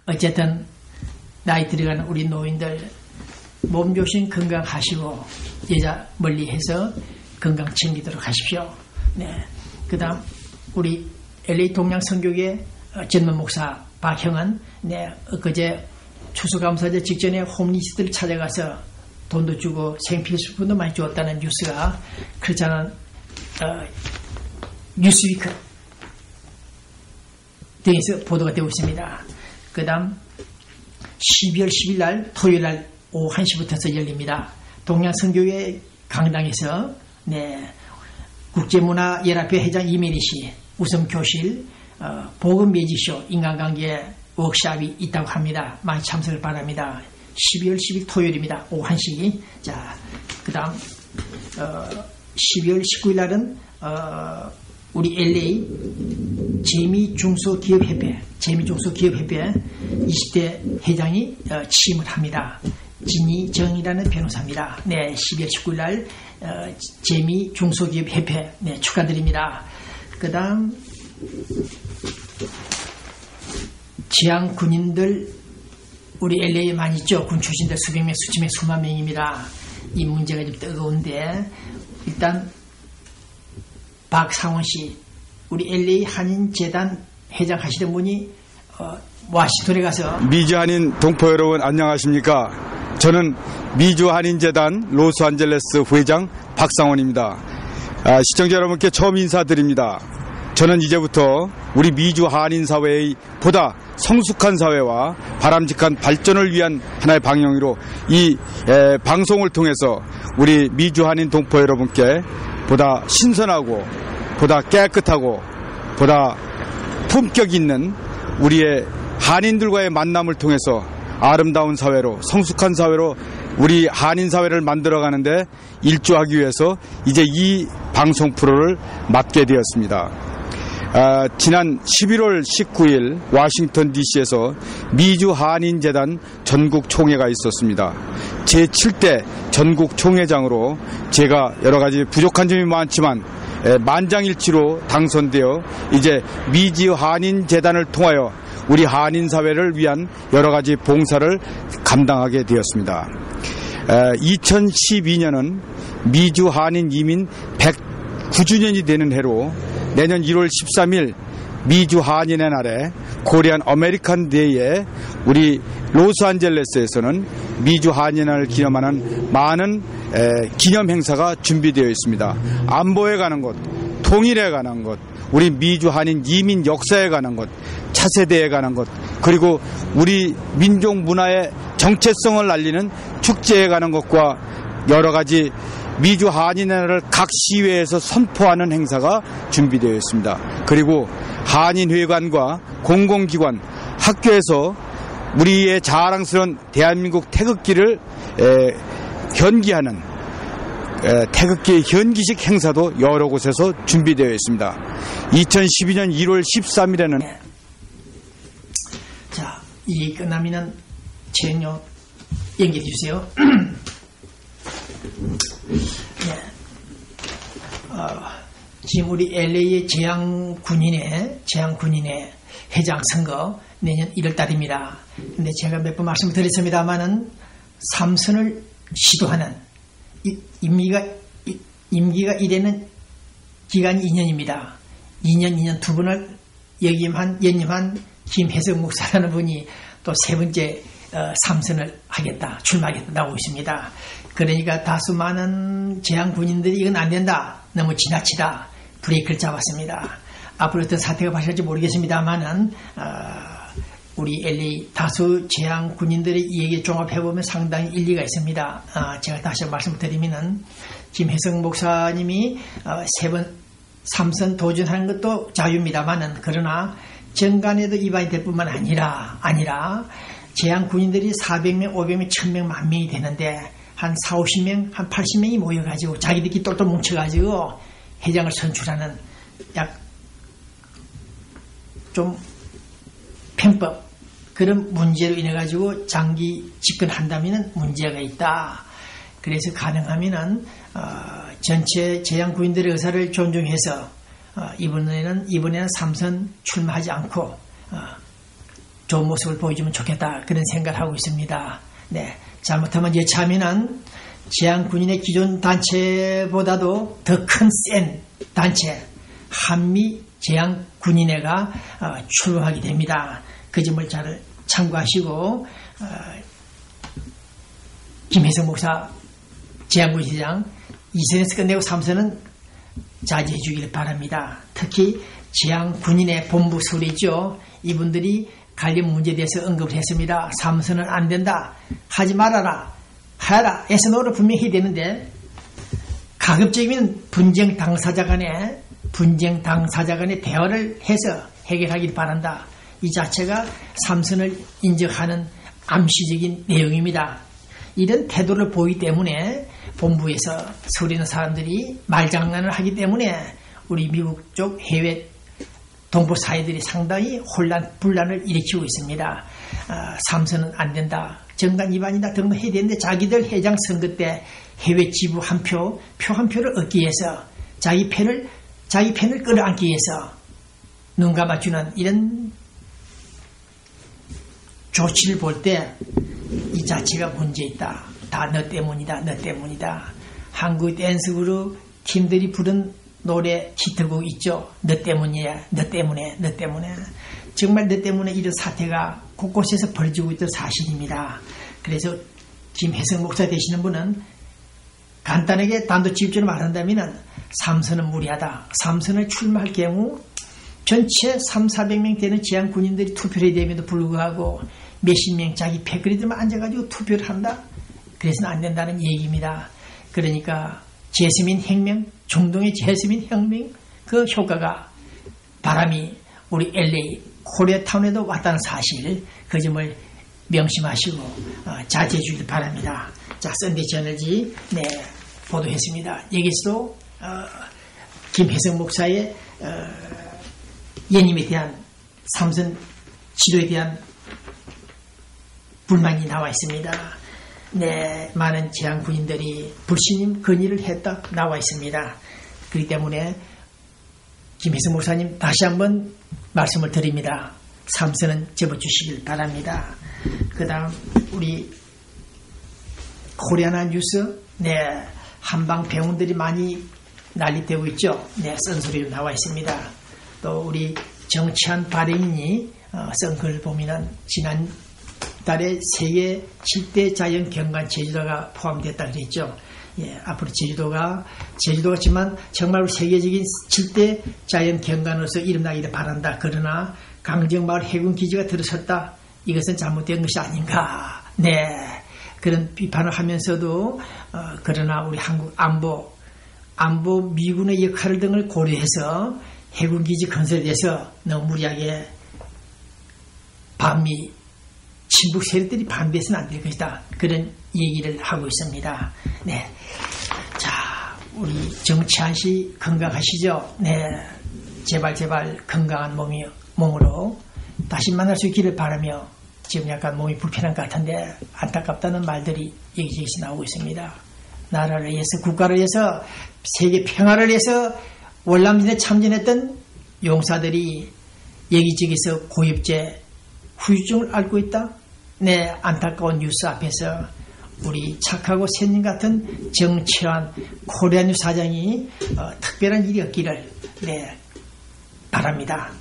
어쨌든 나이 들어가는 우리 노인들 몸조심 건강하시고 여자 멀리해서 건강 챙기도록 하십시오. 네. 그다음 우리 LA 동양선교회 전문 목사 박형은 네, 그제 추수감사제 직전에 홈리스트를 찾아가서 돈도 주고 생필수품도 많이 주었다는 뉴스가 그렇지 않은 뉴스위크 등에서 보도가 되고 있습니다. 그 다음 12월 10일 날 토요일 날 오후 1시부터 열립니다. 동양선교회 강당에서 네, 국제문화연합회 회장 이메리 씨 우선교실 복음매지쇼 인간관계 워크샵이 있다고 합니다. 많이 참석을 바랍니다. 12월 10일 토요일입니다. 오후 1시. 자, 그 다음 12월 19일 날은 우리 LA 재미중소기업협회 20대 회장이 취임을 합니다. 진희정이라는 변호사입니다. 네, 12월 19일 날 재미중소기업협회 네, 축하드립니다. 그 다음 지향 군인들 우리 LA에 많이 있죠. 군 출신들 수백 명, 수천 명, 수만 명입니다. 이 문제가 좀 뜨거운데 일단 박상원 씨 우리 LA 한인재단 회장 하시던 분이 와싱턴에 가서 미주 한인 동포 여러분 안녕하십니까. 저는 미주 한인재단 로스안젤레스 부회장 박상원입니다. 시청자 여러분께 처음 인사드립니다. 저는 이제부터 우리 미주 한인사회의 보다 성숙한 사회와 바람직한 발전을 위한 하나의 방향으로 이 방송을 통해서 우리 미주 한인 동포 여러분께 보다 신선하고 보다 깨끗하고 보다 품격 있는 우리의 한인들과의 만남을 통해서 아름다운 사회로 성숙한 사회로 우리 한인 사회를 만들어가는데 일조하기 위해서 이제 이 방송 프로를 맡게 되었습니다. 지난 11월 19일 워싱턴 DC에서 미주 한인재단 전국 총회가 있었습니다. 제7대 전국 총회장으로 제가 여러 가지 부족한 점이 많지만 만장일치로 당선되어 이제 미주 한인재단을 통하여 우리 한인사회를 위한 여러 가지 봉사를 감당하게 되었습니다. 2012년은 미주 한인 이민 109주년이 되는 해로 내년 1월 13일 미주 한인의 날에 코리안 아메리칸 데이에 우리 로스안젤레스에서는 미주 한인의 날을 기념하는 많은 기념 행사가 준비되어 있습니다. 안보에 관한 것, 통일에 관한 것, 우리 미주 한인 이민 역사에 관한 것, 차세대에 관한 것, 그리고 우리 민족 문화의 정체성을 알리는 축제에 관한 것과 여러 가지 미주 한인의 날을 각 시회에서 선포하는 행사가 준비되어 있습니다. 그리고 한인회관과 공공기관, 학교에서 우리의 자랑스러운 대한민국 태극기를 현기하는 태극기 현기식 행사도 여러 곳에서 준비되어 있습니다. 2012년 1월 13일에는 자, 이 끝나면은 최영료 연결해 주세요. 네. 지금 우리 LA의 재향군인의 회장 선거 내년 1월 달입니다. 근데 제가 몇 번 말씀을 드렸습니다만은 3선을 시도하는 임기가 1회는 기간이 2년입니다. 2년 두 번을 연임한 김혜성 목사라는 분이 또 세 번째 3선을 하겠다, 출마하겠다 나오고 있습니다. 그러니까 다수 많은 재향 군인들이 이건 안 된다, 너무 지나치다, 브레이크를 잡았습니다. 앞으로 어떤 사태가 발생할지 모르겠습니다만은 우리 LA 다수 재향 군인들의 이 얘기 종합해보면 상당히 일리가 있습니다. 제가 다시 말씀드리면은 김혜성 목사님이 3선 도전하는 것도 자유입니다만은 그러나 정관에도 이반이 될 뿐만 아니라 재향 군인들이 400명, 500명, 1000명, 10,000명이 되는데 한 4, 50명, 한 80명이 모여가지고 자기들끼리 똘똘 뭉쳐가지고 회장을 선출하는 약 좀 편법 그런 문제로 인해 가지고 장기 집권한다면 문제가 있다. 그래서 가능하면은 전체 재향 군인들의 의사를 존중해서 이번에는 3선 출마하지 않고 좋은 모습을 보여주면 좋겠다 그런 생각을 하고 있습니다. 네, 잘못하면 여차하면은 지향군인의 기존 단체보다도 더 큰 센 단체 한미 지향군인회가 출범하게 됩니다. 그 점을 잘 참고하시고 김혜성 목사 지향군시장 2선에서 끝내고 3선은 자제해 주기를 바랍니다. 특히 지향군인의 본부 수리죠. 이분들이 관련 문제에 대해서 언급을 했습니다. 3선은 안 된다. 하지 말아라. 하라. SNO를 분명히 해야 되는데 가급적이면 분쟁 당사자 간의 대화를 해서 해결하길 바란다. 이 자체가 3선을 인정하는 암시적인 내용입니다. 이런 태도를 보이기 때문에 본부에서 서울에 있는 사람들이 말장난을 하기 때문에 우리 미국 쪽 해외 동포 사회들이 상당히 분란을 일으키고 있습니다. 3선은 안 된다. 정당 위반이다 등등해야 되는데 자기들 회장 선거 때 해외 지부 한 표 한 표를 얻기 위해서 자기 팬을 끌어안기 위해서 눈 감아주는 이런 조치를 볼 때 이 자체가 문제 있다. 다 너 때문이다. 너 때문이다. 한국 댄스 그룹 팀들이 부른 노래 히트곡 있죠. 너 때문이야. 너 때문에. 정말 너 때문에 이런 사태가 곳곳에서 벌어지고 있던 사실입니다. 그래서 김혜성 목사 되시는 분은 간단하게 단도직입적으로 말한다면 3선은 무리하다. 3선을 출마할 경우 전체 300~400명 되는 지향군인들이 투표를 해야 됨에도 불구하고 몇십 명 자기 패거리들만 앉아가지고 투표를 한다. 그래서는 안 된다는 얘기입니다. 그러니까 제스민 혁명, 중동의 제스민 혁명 그 효과가 바람이 우리 LA 코리아타운에도 왔다는 사실 그 점을 명심하시고 자제해 주길 바랍니다. 자, 썬데이 저널지 보도했습니다. 여기서도 김혜성 목사의 예님에 대한 3선 지도에 대한 불만이 나와 있습니다. 많은 지향군인들이 불신임 건의를 했다 나와 있습니다. 그렇기 때문에 김혜성 목사님 다시 한번 말씀을 드립니다. 3선은 접어주시길 바랍니다. 그 다음 우리 코리아나 뉴스 한방 병원들이 많이 난립되고 있죠. 쓴소리로 나와 있습니다. 또 우리 정치한 발행인이 쓴 글 보면은 지난 달에 세계 7대 자연 경관 제주도가 포함됐다 그랬죠. 앞으로 제주도가 정말 세계적인 7대 자연 경관으로서 이름나기를 바란다. 그러나 강정마을 해군기지가 들어섰다. 이것은 잘못된 것이 아닌가. 그런 비판을 하면서도 그러나 우리 한국 안보 미군의 역할 등을 고려해서 해군기지 건설에 대해서 너무 무리하게 반미 친북 세력들이 반대해서는 안 될 것이다. 그런 얘기를 하고 있습니다. 자, 우리 정치한 씨 건강하시죠? 제발 건강한 몸으로 다시 만날 수 있기를 바라며 지금 약간 몸이 불편한 것 같은데 안타깝다는 말들이 여기저기서 나오고 있습니다. 나라를 위해서 국가를 위해서 세계 평화를 위해서 월남전에 참전했던 용사들이 여기저기서 고엽제 후유증을 앓고 있다. 안타까운 뉴스 앞에서 우리 착하고仙님 같은 정치환 코리아뉴 사장이 특별한 일이 없기를 바랍니다.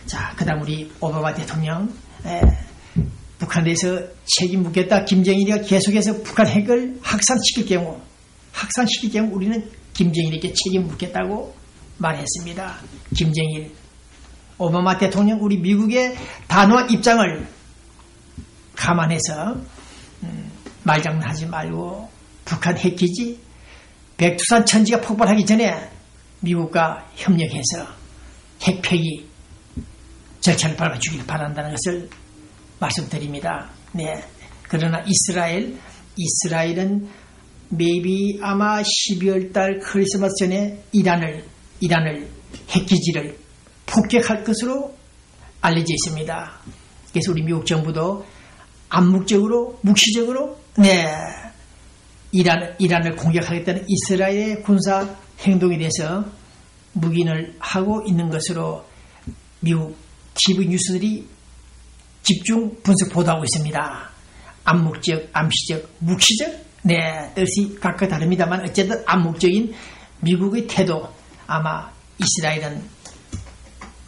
자, 그 다음 우리 오바마 대통령 북한에 대해서 책임 묻겠다. 김정일이가 계속해서 북한 핵을 확산시킬 경우 우리는 김정일에게 책임 묻겠다고 말했습니다. 김정일 오바마 대통령 우리 미국의 단호한 입장을 감안해서 말장난하지 말고 북한 핵기지 백두산 천지가 폭발하기 전에 미국과 협력해서 핵폐기 절차를 밟아주길 바란다는 것을 말씀드립니다. 그러나 이스라엘은 maybe 아마 12월 달 크리스마스 전에 이란을 핵기지를 폭격할 것으로 알려져 있습니다. 그래서 우리 미국 정부도 암묵적으로 묵시적으로 이란을 공격하겠다는 이스라엘의 군사 행동에 대해서 묵인을 하고 있는 것으로 미국 TV 뉴스들이 집중 분석 보도하고 있습니다. 암묵적, 암시적, 묵시적, 뜻이 각각 다릅니다만 어쨌든 암묵적인 미국의 태도, 아마 이스라엘은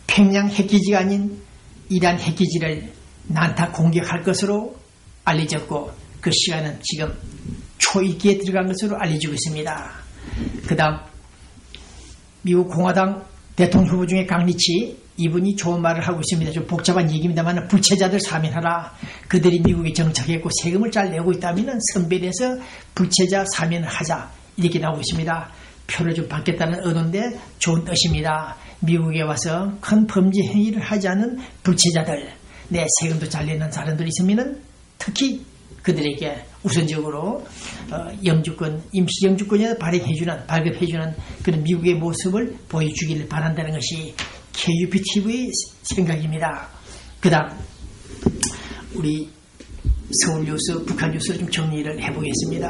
평양 핵기지가 아닌 이란 핵기지를 난타 공격할 것으로 알려졌고 그 시간은 지금 초입기에 들어간 것으로 알려지고 있습니다. 그 다음 미국 공화당 대통령 후보 중에 강리치 이분이 좋은 말을 하고 있습니다. 좀 복잡한 얘기입니다만 불체자들 사면하라. 그들이 미국에 정착했고 세금을 잘 내고 있다면 선별해서 불체자 사면을 하자. 이렇게 나오고 있습니다. 표를 좀 받겠다는 의도인데 좋은 뜻입니다. 미국에 와서 큰 범죄 행위를 하지 않은 불체자들, 세금도 잘 내는 사람들이 있으면 특히 그들에게 우선적으로 영주권, 임시 영주권에 발급해주는 그런 미국의 모습을 보여주기를 바란다는 것이 KUPTV의 생각입니다. 그 다음 우리 서울뉴스, 북한뉴스를 좀 정리를 해보겠습니다.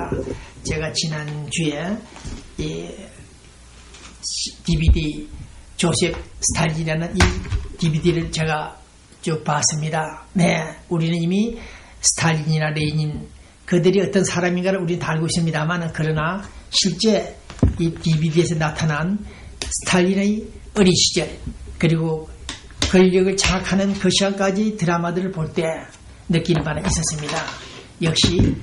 제가 지난주에 DVD 조셉 스탈린이라는 이 DVD를 제가 쭉 봤습니다. 우리는 이미 스탈린이나 레닌 그들이 어떤 사람인가를 우리는 다 알고 있습니다만 그러나 실제 이 DVD에서 나타난 스탈린의 어린 시절 그리고 권력을 장악하는 그 시간까지 드라마들을 볼 때 느끼는 바는 있었습니다. 역시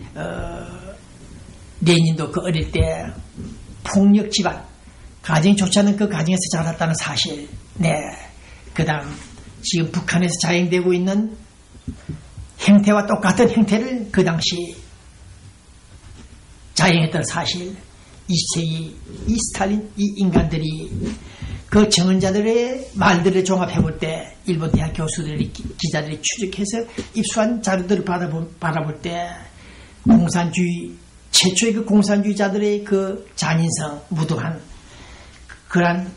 레닌도 그 어릴 때 폭력 집안 가정이 좋지 않은 그 가정에서 자랐다는 사실, 그 다음 지금 북한에서 자행되고 있는 행태와 똑같은 행태를 그 당시 자행했던 사실, 20세기 이 스탈린 이 인간들이 그 정언자들의 말들을 종합해볼 때 일본 대학 교수들이 기자들이 추적해서 입수한 자료들을 바라볼 때 공산주의 최초의 그 공산주의자들의 그 잔인성 무도한 그러한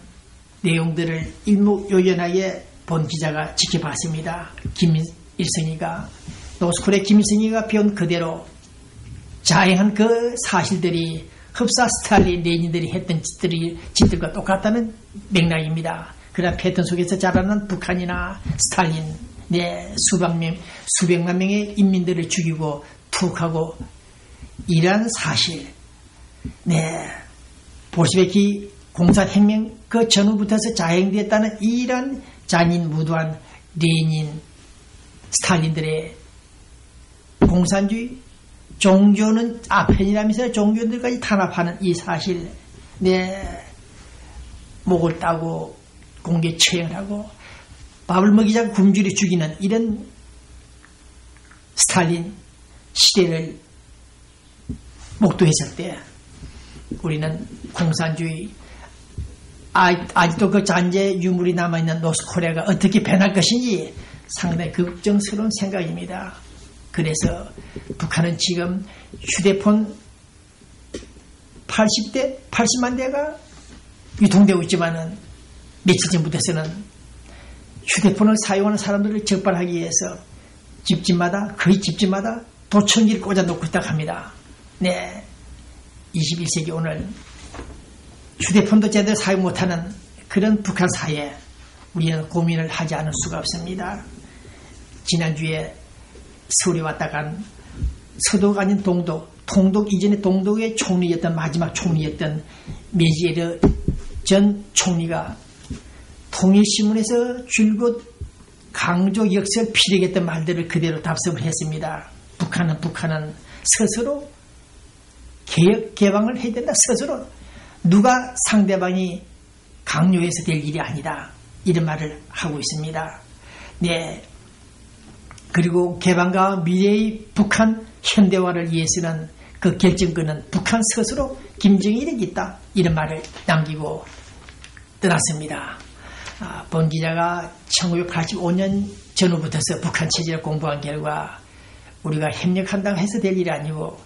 내용들을 일목요연하게 본 기자가 지켜봤습니다. 김일성이가 노스코리아 김일성이가 배운 그대로 자행한 그 사실들이 흡사 스탈린 레닌들이 했던 짓들과 똑같다는 맥락입니다. 그러나 패턴 속에서 자라난 북한이나 스탈린 수백만 명의 인민들을 죽이고 투옥하고 이러한 사실 볼셰비키 공산혁명 그 전후부터서 자행되었다는 이런 잔인 무도한 레닌 스탈린들의 공산주의 종교는 아편이라면서 종교들까지 탄압하는 이 사실 목을 따고 공개 처형을 하고 밥을 먹이자고 굶주려 죽이는 이런 스탈린 시대를 목도했을 때 우리는 공산주의 아직도 그 잔재 유물이 남아있는 노스코리아가 어떻게 변할 것인지 상당히 걱정스러운 생각입니다. 그래서 북한은 지금 휴대폰 80만 대가 유통되고 있지만은 며칠 전부터서는 휴대폰을 사용하는 사람들을 적발하기 위해서 거의 집집마다 도청기를 꽂아놓고 있다고 합니다. 21세기 오늘 휴대폰도 제대로 사용 못하는 그런 북한 사회에 우리는 고민을 하지 않을 수가 없습니다. 지난주에 서울에 왔다 간 서도가 아닌 동독 이전에 동독의 총리였던 마지막 총리였던 메지에르 전 총리가 통일신문에서 줄곧 강조 역설 피력했던 말들을 그대로 답습을 했습니다. 북한은 스스로 개혁 개방을 해야 된다. 스스로 누가 상대방이 강요해서 될 일이 아니다. 이런 말을 하고 있습니다. 그리고 개방과 미래의 북한 현대화를 위해서는 그 결정권은 북한 스스로 김정일에게 있다. 이런 말을 남기고 떠났습니다. 본 기자가 1985년 전후부터서 북한 체제를 공부한 결과 우리가 협력한다고 해서 될 일이 아니고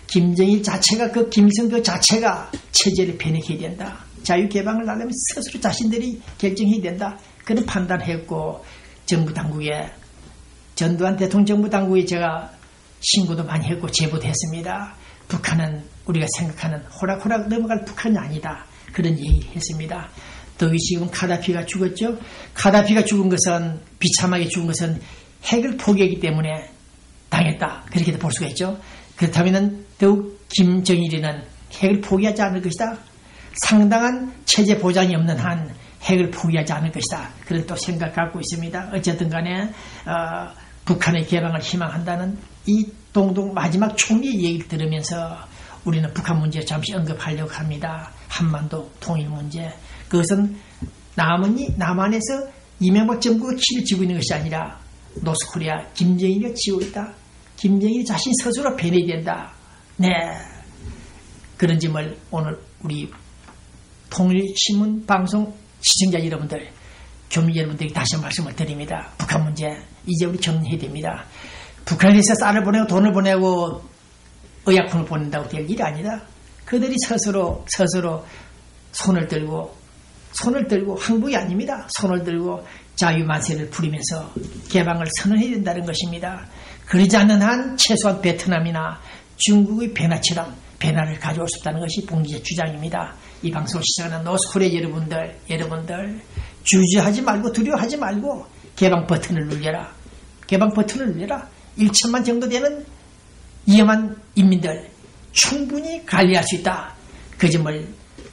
김정일 자체가 김일성 그 자체가 체제를 변혁해야 된다. 자유개방을 하려면 스스로 자신들이 결정해야 된다. 그런 판단했고 정부 당국에 전두환 대통령 정부 당국에 제가 신고도 많이 했고 제보도 했습니다. 북한은 우리가 생각하는 호락호락 넘어갈 북한이 아니다. 그런 얘기를 했습니다. 더위 지금 카다피가 죽었죠. 카다피가 죽은 것은 비참하게 죽은 것은 핵을 포기했기 때문에 당했다. 그렇게도 볼 수가 있죠. 그렇다면 더욱 김정일이는 핵을 포기하지 않을 것이다. 상당한 체제 보장이 없는 한 핵을 포기하지 않을 것이다. 그런 또 생각을 갖고 있습니다. 어쨌든 간에 북한의 개방을 희망한다는 이 동동 마지막 총리의 얘기를 들으면서 우리는 북한 문제를 잠시 언급하려고 합니다. 한반도 통일 문제. 그것은 남한에서 이명박 정부가 키를 쥐고 있는 것이 아니라 노스코리아 김정일이가 쥐고 있다. 김정일이 자신 스스로 변해야 된다. 네. 그런 점을 오늘 우리 통일신문 방송 시청자 여러분들, 교민 여러분들에게 다시 말씀을 드립니다. 북한 문제 이제 우리 정리해야 됩니다. 북한에서 쌀을 보내고 돈을 보내고 의약품을 보낸다고 될 일이 아니다. 그들이 스스로 손을 들고 항복이 아닙니다. 손을 들고 자유만세를 부리면서 개방을 선언해야 된다는 것입니다. 그러지 않는 한 최소한 베트남이나 중국의 변화처럼 변화를 가져올 수 없다는 것이 봉기의 주장입니다. 이 방송을 시청하는 노스코리아 여러분들 주저하지 말고 두려워하지 말고 개방 버튼을 눌려라. 개방 버튼을 눌려라. 1천만 정도 되는 위험한 인민들 충분히 관리할 수 있다. 그 점을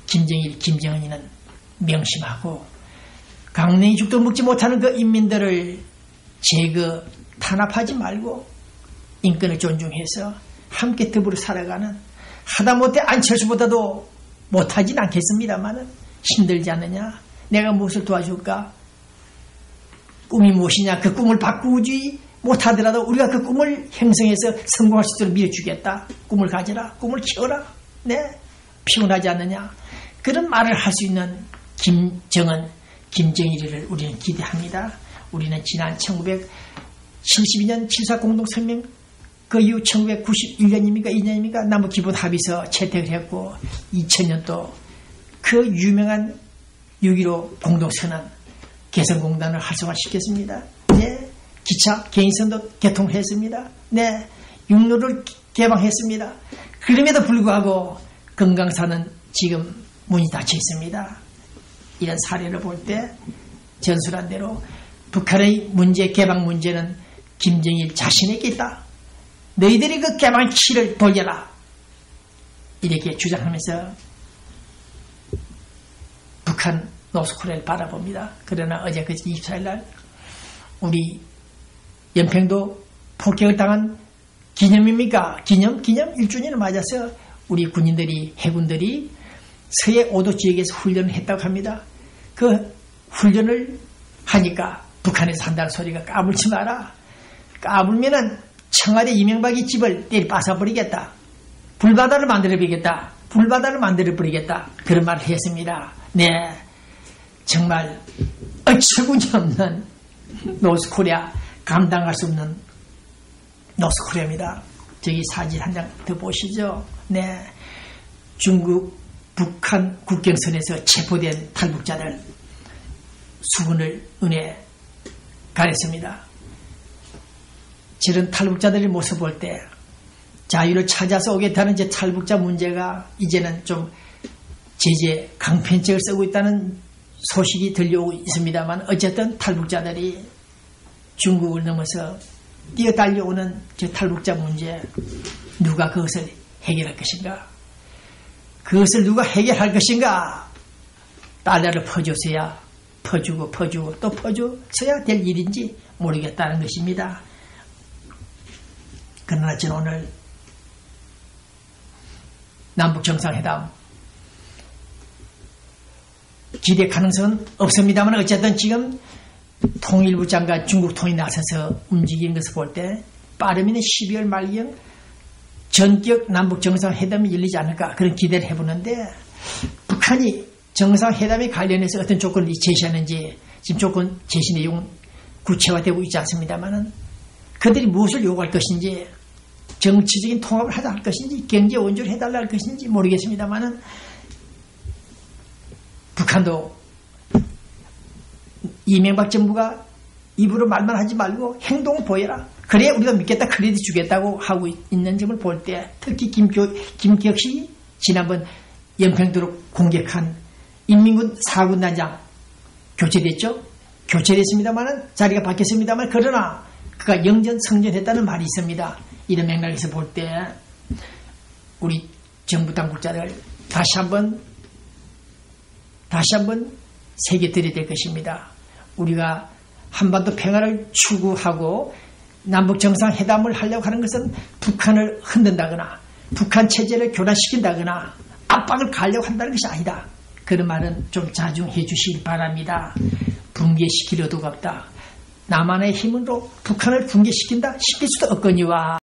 김정일, 김정은이는 명심하고 강냉이 죽도 먹지 못하는 그 인민들을 제거, 탄압하지 말고 인권을 존중해서 함께 더불어 살아가는 하다못해 안철수보다도 못하진 않겠습니다만 힘들지 않느냐? 내가 무엇을 도와줄까? 꿈이 무엇이냐? 그 꿈을 바꾸지 못하더라도 우리가 그 꿈을 형성해서 성공할 수 있도록 밀어주겠다. 꿈을 가져라. 꿈을 키워라. 네, 피곤하지 않느냐? 그런 말을 할 수 있는 김정은, 김정일이를 우리는 기대합니다. 우리는 지난 1972년 7.4 공동성명 그 이후 1991년입니까? 2년입니까? 남북기본합의서 채택을 했고 2000년도 그 유명한 6.15 공동선언 개성공단을 활성화시켰습니다. 네, 기차 개인선도 개통했습니다. 네, 육로를 개방했습니다. 그럼에도 불구하고 금강산은 지금 문이 닫혀 있습니다. 이런 사례를 볼 때 전술한 대로 북한의 문제, 개방 문제는 김정일 자신에게 있다. 너희들이 그 개방 키를 돌려라. 이렇게 주장하면서 북한 노스코리아를 바라봅니다. 그러나 어제 그 24일 날 우리 연평도 폭격을 당한 기념입니까? 기념 1주년을 맞아서 우리 군인들이, 해군들이 서해 5도 지역에서 훈련을 했다고 합니다. 그 훈련을 하니까 북한에서 한다는 소리가 까불지 마라. 까불면은 청와대 이명박이 집을 때리 빠사버리겠다. 불바다를 만들어버리겠다. 불바다를 만들어버리겠다. 그런 말을 했습니다. 네, 정말 어처구니 없는 노스코리아, 감당할 수 없는 노스코리아입니다. 저기 사진 한 장 더 보시죠. 네, 중국, 북한 국경선에서 체포된 탈북자들 수군을 은혜 가렸습니다. 저런 탈북자들의 모습 볼 때 자유를 찾아서 오겠다는 제 탈북자 문제가 이제는 좀 제재 강편책을 쓰고 있다는 소식이 들려오고 있습니다만 어쨌든 탈북자들이 중국을 넘어서 뛰어달려오는 저 탈북자 문제 누가 그것을 해결할 것인가? 그것을 누가 해결할 것인가? 달러를 퍼줘서야 퍼주고 또 퍼줘서야 될 일인지 모르겠다는 것입니다. 그러나 저는 오늘 남북정상회담 기대 가능성은 없습니다만 어쨌든 지금 통일부 장관 중국 통이 나서서 움직이는 것을 볼 때 빠르면 12월 말경 전격 남북정상회담이 열리지 않을까 그런 기대를 해보는데 북한이 정상회담에 관련해서 어떤 조건을 제시하는지 지금 조건 제시 내용은 구체화되고 있지 않습니다만 그들이 무엇을 요구할 것인지 정치적인 통합을 하자 할 것인지 경제 원조를 해달라 할 것인지 모르겠습니다만 북한도 이명박 정부가 입으로 말만 하지 말고 행동을 보여라. 그래야 우리가 믿겠다 크레딧 주겠다고 하고 있는 점을 볼 때 특히 김기혁이 지난번 연평도로 공격한 인민군 4군단장 교체됐죠? 교체됐습니다만 자리가 바뀌었습니다만 그러나 그가 영전성전했다는 말이 있습니다. 이런 맥락에서 볼 때 우리 정부 당국자들 다시 한번 새겨 드려야 될 것입니다. 우리가 한반도 평화를 추구하고 남북 정상회담을 하려고 하는 것은 북한을 흔든다거나 북한 체제를 교란시킨다거나 압박을 가하려고 한다는 것이 아니다. 그런 말은 좀 자중해 주시기 바랍니다. 붕괴시킬 의도가 없다. 남한의 힘으로 북한을 붕괴시킨다? 시킬 수도 없거니와